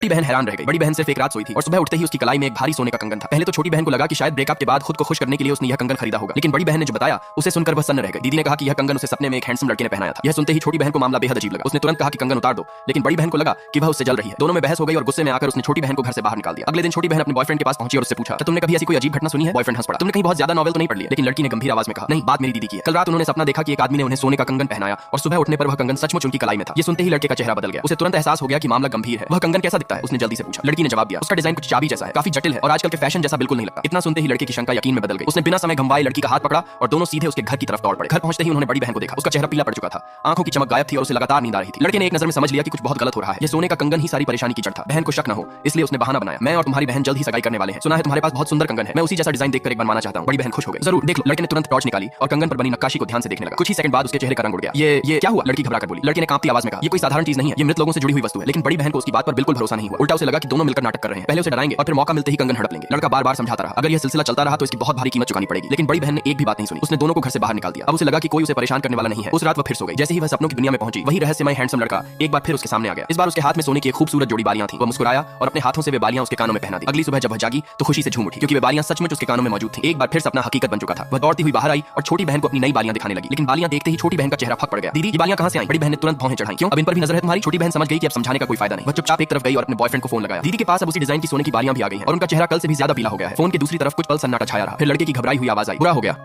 छोटी बहन हैरान रह गई। बड़ी बहन सिर्फ एक रात सोई थी और सुबह उठते ही उसकी कलाई में एक भारी सोने का कंगन था। पहले तो छोटी बहन को लगा कि शायद ब्रेकअप के बाद खुद को खुश करने के लिए उसने यह कंगन खरीदा होगा, लेकिन बड़ी बहन ने जो बताया उसे सुनकर वह सन्न रह गई। दीदी ने कहा कि यह कंगन उसे सपने में एक हैंडसम लड़के ने पहनाया था। यह सुनते ही छोटी बहन को मामला बेहद अजीब लगा। उसने तुरंत कहा कि कंगन उतार दो, लेकिन बड़ी बहन को लगा कि वह उससे जल रही है। दोनों में बहस हो गई और गुस्से में आकर उसने छोटी बहन को घर से बाहर निकाल दिया। अगले दिन छोटी बहन अपने बॉयफ्रेंड के पास पहुंची और उससे पूछा, तुमने कभी ऐसी कोई अजीब घटना सुनी है? बॉयफ्रेंड हंस पड़ा। तुमने कहीं बहुत ज्यादा नॉवेल तो नहीं पढ़ लिया? लेकिन लड़की ने गंभीर आवाज में कहा, नहीं, बात मेरी दीदी की है। कल रात उन्होंने सपना देखा कि एक आदमी ने उन्हें सोने का कंगन पहनाया और सुबह उठने पर वह कंगन सचमुच उनकी कलाई में था। ये सुनते ही लड़के का चेहरा बदल गया। उसे तुरंत एहसास हो गया कि मामला गंभीर है। वह कंगन कैसा दिखता है? उसने जल्दी से पूछा। लड़की ने जवाब दिया, उसका डिजाइन कुछ चाबी जैसा है, काफी जटिल है और आजकल के फैशन जैसा बिल्कुल नहीं लगता। इतना सुनते ही लड़के की शंका यकीन में बदल गई। उसने बिना समय गंवाए लड़की का हाथ पकड़ा और दोनों सीधे उसके घर की तरफ दौड़ पड़े। घर पहुंचते ही उन्होंने बड़ी बहन को देखा। उसका चेहरा पीला पड़ चुका था, आंखों की चमक गायब थी और उसे लगातार नींद आ रही थी। लड़के ने एक नजर में समझ लिया कि कुछ बहुत गलत हो रहा है। ये सोने का कंगन ही सारी परेशानी की जड़ था। बहन को शक न हो इसलिए उसने बहाना बनाया, मैं और तुम्हारी बहन जल्द ही सगाई करने वाले हैं। सुना है तुम्हारे पास बहुत सुंदर कंगन है, मैं उसी जैसा डिजाइन देखकर एक बनवाना चाहता हूं। बड़ी बहन खुश हो गई। जरूर देख लो। लड़के ने तुरंत टॉर्च निकाली और कंगन पर बनी नक्काशी को ध्यान से देखने लगा। कुछ ही सेकंड बाद उसके चेहरे का रंग उड़ गया। ये क्या हुआ? लड़की घबरा कर बोली। लड़के ने कांपती आवाज में कहा, ये कोई साधारण चीज नहीं है, ये मृत लोगों से जुड़ी हुई वस्तु है। लेकिन बड़ी बहन को उसकी बात पर बिल्कुल भरोसा नहीं हुआ। उल्टा उसे लगा कि दोनों मिलकर नाटक कर रहे हैं, पहले उसे डराएंगे और फिर मौका मिलते ही कंगन हड़प लेंगे। लड़का बार बार समझाता रहा, अगर यह सिलसिला चलता रहा तो इसकी बहुत भारी कीमत चुकानी पड़ेगी। लेकिन बड़ी बहन ने एक भी बात नहीं सुनी। उसने दोनों को घर से बाहर निकाल दिया। अब उसे लगा कि कोई उसे परेशान करने वाला नहीं है। उस रात वह फिर सो गई। जैसे ही वह सपनों की दुनिया में पहुंची, वही रहस्यमय हैंडसम लड़का एक बार फिर उसके सामने आ गया। इस बार उसके हाथ में सोने की एक खूबसूरत जोड़ी बालियां थी। वह मुस्कुराया और अपने हाथों से वे बालियां उसके कानों में पहना दी। अगली सुबह जब वह जागी तो खुशी से झूम उठी, क्योंकि वे बालियां सचमुच उसके कानों में मौजूद थी। एक बार फिर सपना हकीकत बन चुका था। वह दौड़ती हुई बाहर आई और छोटी बहन को अपनी नई बालियां दिखाने लगी। लेकिन बालियां देखते ही छोटी बहन का चेहरा फक पड़ गया। दीदी, ये बालियां कहां से आई? बड़ी बहन ने तुरंत भौहें चढ़ाई। क्यों, अब इन पर भी नजर है तुम्हारी? छोटी बहन समझ गई कि अब समझाने का कोई फायदा नहीं। वह चुपचाप एक तरफ गई और अपने बॉयफ्रेंड को फोन लगाया। दीदी के पास अब उसी डिजाइन की सोने की बालियां भी आ गई हैं और उनका चेहरा कल से भी ज्यादा पीला हो गया है। फोन की दूसरी तरफ कुछ पल सन्नाटा छाया रहा। फिर लड़के की घबराई हुई आवाज आई, बुरा हो गया।